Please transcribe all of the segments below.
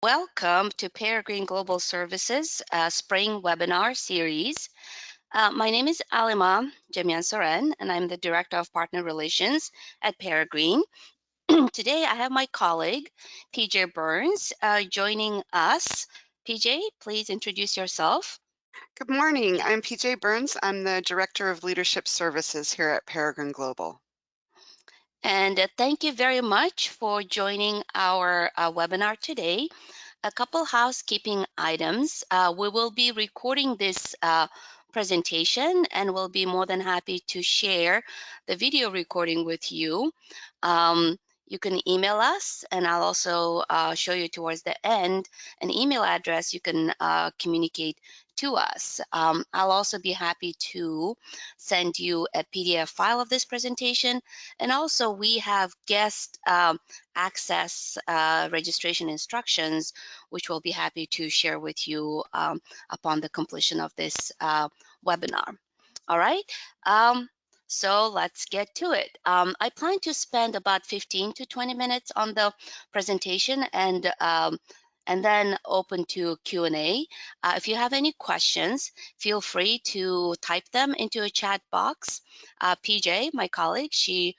Welcome to Peregrine Global Services Spring Webinar Series. My name is Alima Jamian Soren, and I'm the Director of Partner Relations at Peregrine. Today, I have my colleague, PJ Burns, joining us. PJ, please introduce yourself. Good morning. I'm PJ Burns. I'm the Director of Leadership Services here at Peregrine Global. And thank you very much for joining our webinar today. A couple housekeeping items. We will be recording this presentation and we'll be more than happy to share the video recording with you. You can email us, and I'll also show you towards the end an email address you can communicate to us. I'll also be happy to send you a PDF file of this presentation, and also we have guest access registration instructions, which we'll be happy to share with you upon the completion of this webinar. All right. So let's get to it. I plan to spend about 15 to 20 minutes on the presentation and then open to Q&A. If you have any questions, feel free to type them into a chat box. PJ, my colleague, she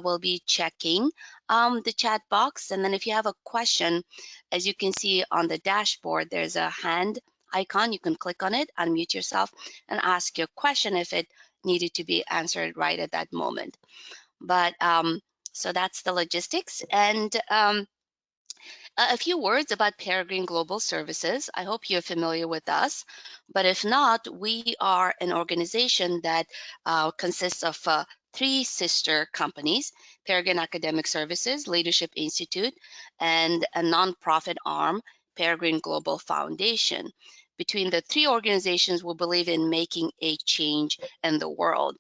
will be checking the chat box. And then if you have a question, as you can see on the dashboard, there's a hand icon. You can click on it, unmute yourself, and ask your question if it needed to be answered right at that moment. But so that's the logistics. And a few words about Peregrine Global Services. I hope you're familiar with us, but if not, we are an organization that consists of three sister companies: Peregrine Academic Services, Leadership Institute, and a nonprofit arm, Peregrine Global Foundation. Between the three organizations, we believe in making a change in the world.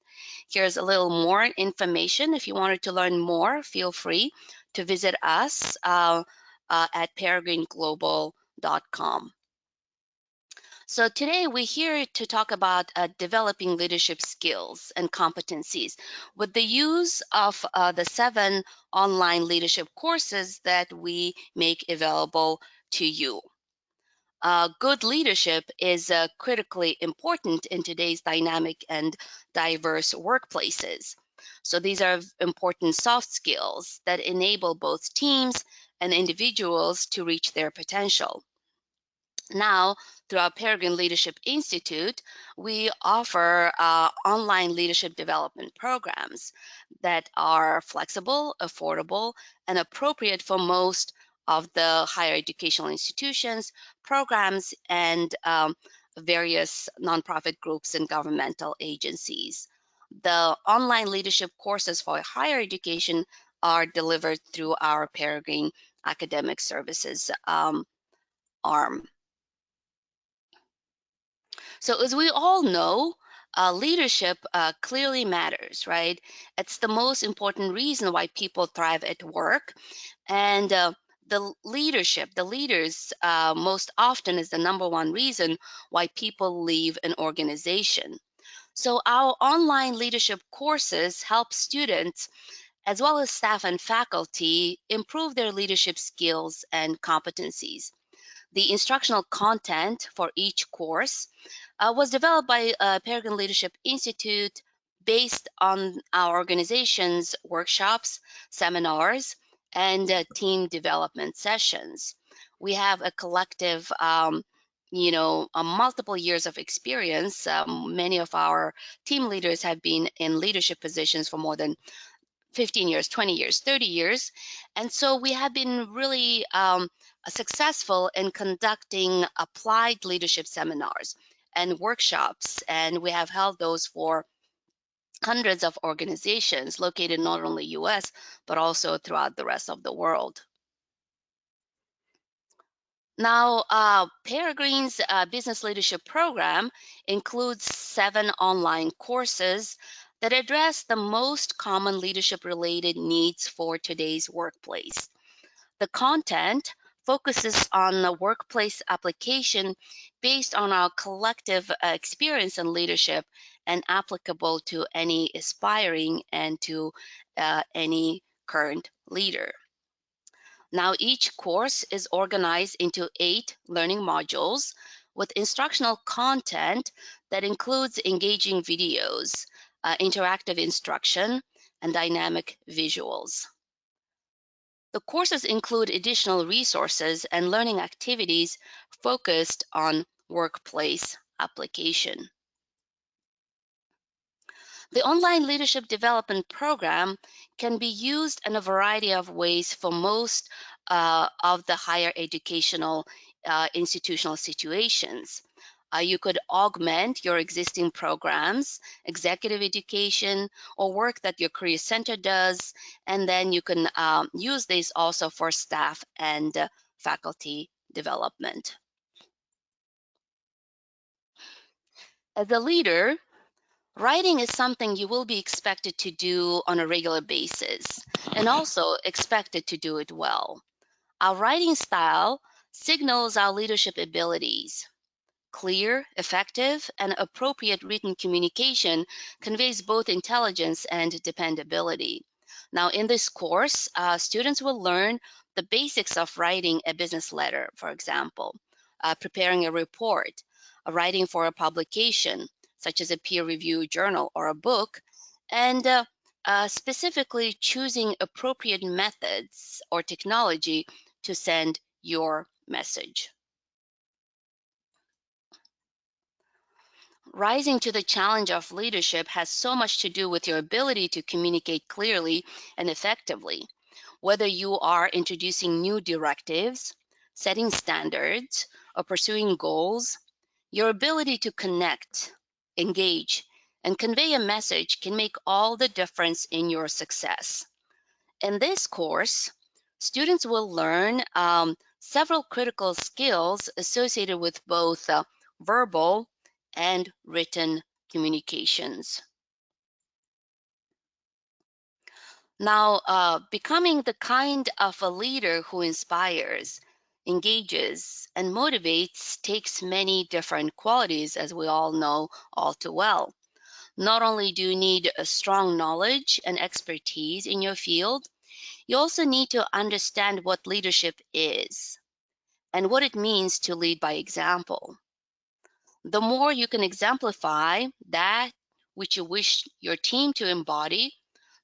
Here's a little more information. If you wanted to learn more, feel free to visit us at peregrineglobal.com. So today we're here to talk about developing leadership skills and competencies with the use of the 7 online leadership courses that we make available to you. Good leadership is critically important in today's dynamic and diverse workplaces. So these are important soft skills that enable both teams and individuals to reach their potential. Now, through our Peregrine Leadership Institute, we offer online leadership development programs that are flexible, affordable, and appropriate for most of the higher educational institutions, programs, and various nonprofit groups and governmental agencies. The online leadership courses for higher education are delivered through our Peregrine Academic Services arm. So as we all know, leadership clearly matters, right? It's the most important reason why people thrive at work. And the leaders most often is the #1 reason why people leave an organization. So our online leadership courses help students as well as staff and faculty improve their leadership skills and competencies. The instructional content for each course was developed by Peregrine Leadership Institute based on our organization's workshops, seminars, and team development sessions. We have a collective multiple years of experience. Many of our team leaders have been in leadership positions for more than 15 years, 20 years, 30 years. And so we have been really successful in conducting applied leadership seminars and workshops. And we have held those for hundreds of organizations located not only US, but also throughout the rest of the world. Now, Peregrine's business leadership program includes 7 online courses that address the most common leadership-related needs for today's workplace. The content focuses on the workplace application based on our collective experience in leadership and applicable to any aspiring and to any current leader. Now, each course is organized into 8 learning modules with instructional content that includes engaging videos, interactive instruction, and dynamic visuals. The courses include additional resources and learning activities focused on workplace application. The online leadership development program can be used in a variety of ways for most of the higher educational institutional situations. You could augment your existing programs, executive education, or work that your career center does, and then you can use this also for staff and faculty development. As a leader, writing is something you will be expected to do on a regular basis and also expected to do it well. Our writing style signals our leadership abilities. Clear, effective, and appropriate written communication conveys both intelligence and dependability. Now, in this course, students will learn the basics of writing a business letter, for example, preparing a report, writing for a publication, such as a peer reviewed journal or a book, and specifically choosing appropriate methods or technology to send your message. Rising to the challenge of leadership has so much to do with your ability to communicate clearly and effectively. Whether you are introducing new directives, setting standards, or pursuing goals, your ability to connect, engage, and convey a message can make all the difference in your success. In this course, students will learn several critical skills associated with both verbal and written communications. Now, becoming the kind of a leader who inspires, engages, and motivates takes many different qualities, as we all know all too well. Not only do you need a strong knowledge and expertise in your field, you also need to understand what leadership is and what it means to lead by example. The more you can exemplify that which you wish your team to embody,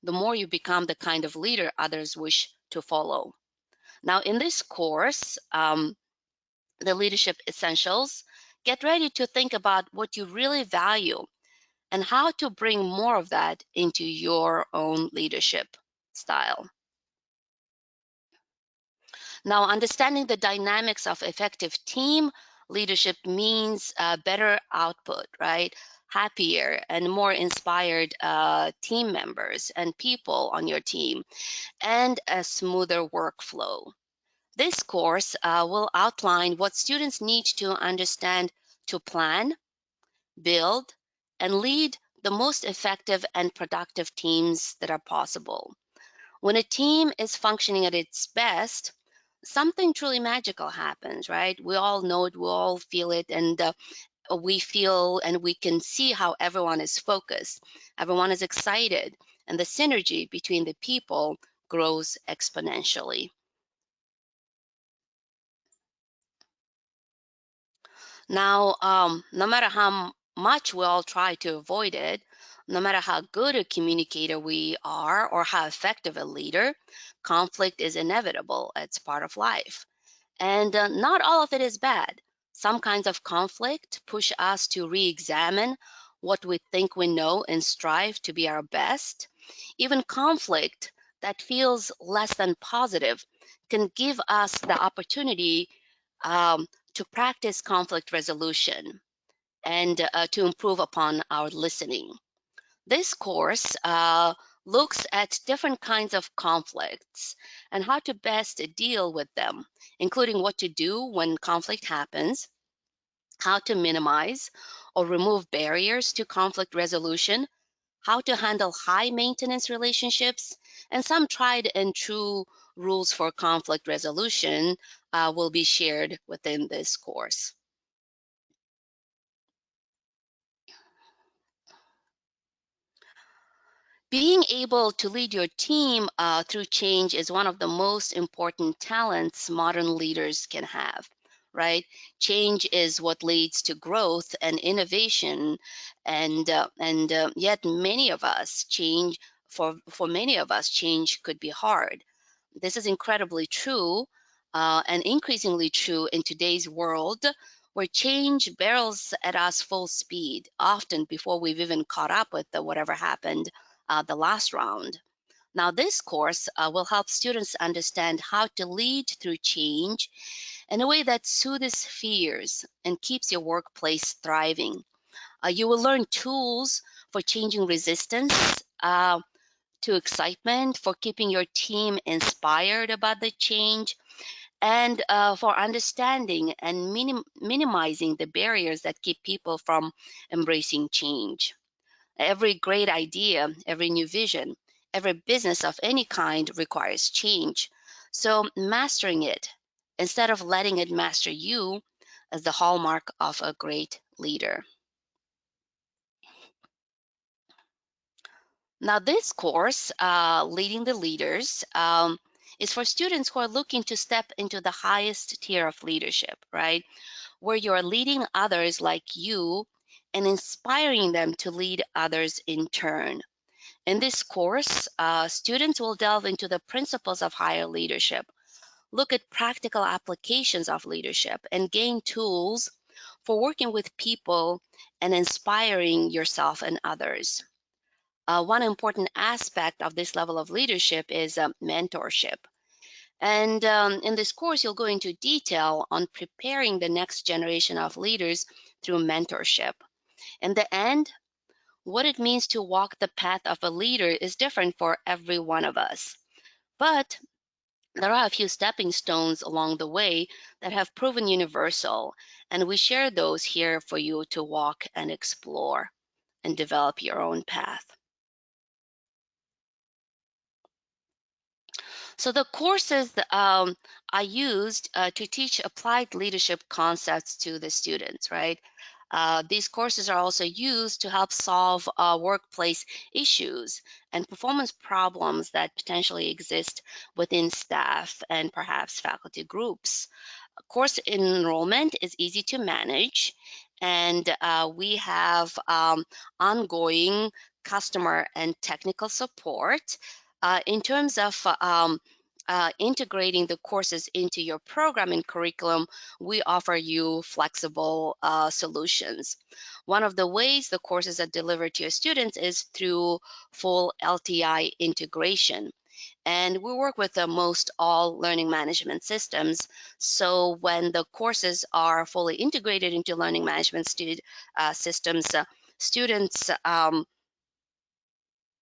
the more you become the kind of leader others wish to follow. Now, in this course, the Leadership Essentials, get ready to think about what you really value and how to bring more of that into your own leadership style. Now, understanding the dynamics of effective team leadership means better output, right? Happier and more inspired team members and people on your team, and a smoother workflow. This course will outline what students need to understand to plan, build, and lead the most effective and productive teams that are possible. When a team is functioning at its best, something truly magical happens, right? We all know it, we all feel it, and we feel and we can see how everyone is focused, everyone is excited, and the synergy between the people grows exponentially. Now, no matter how much we all try to avoid it, no matter how good a communicator we are or how effective a leader, conflict is inevitable. It's part of life. And not all of it is bad. Some kinds of conflict push us to re examine what we think we know and strive to be our best. Even conflict that feels less than positive can give us the opportunity to practice conflict resolution and to improve upon our listening. This course looks at different kinds of conflicts and how to best deal with them, including what to do when conflict happens, how to minimize or remove barriers to conflict resolution, how to handle high maintenance relationships, and some tried and true rules for conflict resolution will be shared within this course. Being able to lead your team through change is one of the most important talents modern leaders can have, right? Change is what leads to growth and innovation, and yet many of us change. For many of us, change could be hard. This is incredibly true, and increasingly true in today's world, where change barrels at us full speed, often before we've even caught up with whatever happened the last round. Now, this course will help students understand how to lead through change in a way that soothes fears and keeps your workplace thriving. You will learn tools for changing resistance to excitement, for keeping your team inspired about the change, and for understanding and minimizing the barriers that keep people from embracing change. Every great idea, every new vision, every business of any kind requires change. So, mastering it instead of letting it master you is the hallmark of a great leader. Now, this course, Leading the Leaders, is for students who are looking to step into the highest tier of leadership, right? Where you're leading others like you and inspiring them to lead others in turn. In this course, students will delve into the principles of higher leadership, look at practical applications of leadership, and gain tools for working with people and inspiring yourself and others. One important aspect of this level of leadership is mentorship. And in this course, you'll go into detail on preparing the next generation of leaders through mentorship. In the end, what it means to walk the path of a leader is different for every one of us. But there are a few stepping stones along the way that have proven universal, and we share those here for you to walk and explore and develop your own path. So the courses I used to teach applied leadership concepts to the students, right? These courses are also used to help solve workplace issues and performance problems that potentially exist within staff and perhaps faculty groups. Course enrollment is easy to manage, and we have ongoing customer and technical support. In terms of integrating the courses into your program and curriculum, we offer you flexible solutions. One of the ways the courses are delivered to your students is through full LTI integration. And we work with the most all learning management systems. So when the courses are fully integrated into learning management systems, students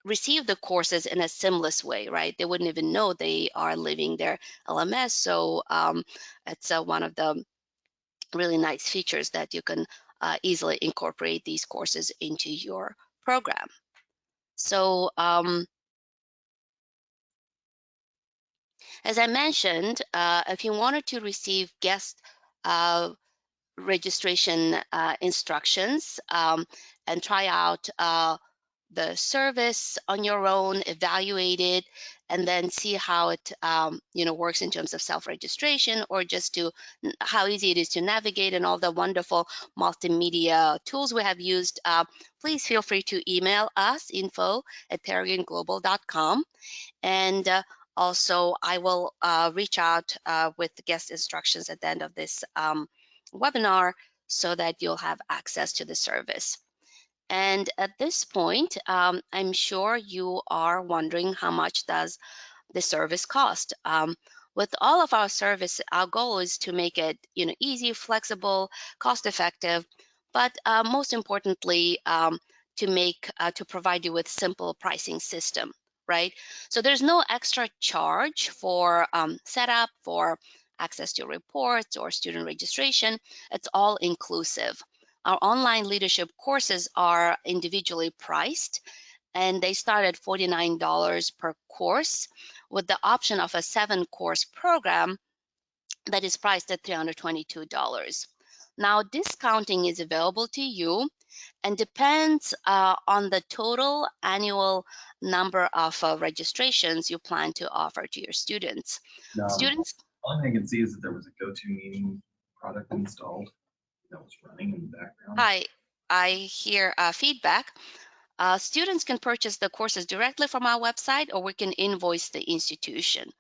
receive the courses in a seamless way, right? They wouldn't even know they are leaving their LMS. So it's one of the really nice features that you can easily incorporate these courses into your program. So as I mentioned, if you wanted to receive guest uh, registration instructions and try out the service on your own, evaluate it, and then see how it works in terms of self-registration, or just to how easy it is to navigate and all the wonderful multimedia tools we have used. Please feel free to email us info@paragonglobal.com, and also I will reach out with the guest instructions at the end of this webinar so that you'll have access to the service. And at this point, I'm sure you are wondering, how much does the service cost? With all of our service, our goal is to make it easy, flexible, cost effective, but most importantly, to provide you with simple pricing system, right? So there's no extra charge for setup, for access to reports or student registration. It's all inclusive. Our online leadership courses are individually priced, and they start at $49 per course, with the option of a 7-course program that is priced at $322. Now, discounting is available to you and depends on the total annual number of registrations you plan to offer to your students. Students, Only thing I can see is that there was a GoToMeeting product installed that was running in the background. hi, I hear feedback. Students can purchase the courses directly from our website, or we can invoice the institution.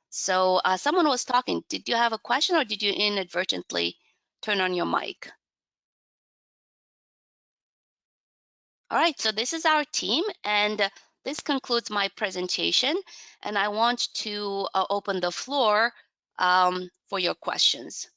So someone was talking. Did you have a question, or did you inadvertently turn on your mic? All right, so this is our team, and this concludes my presentation, and I want to open the floor for your questions.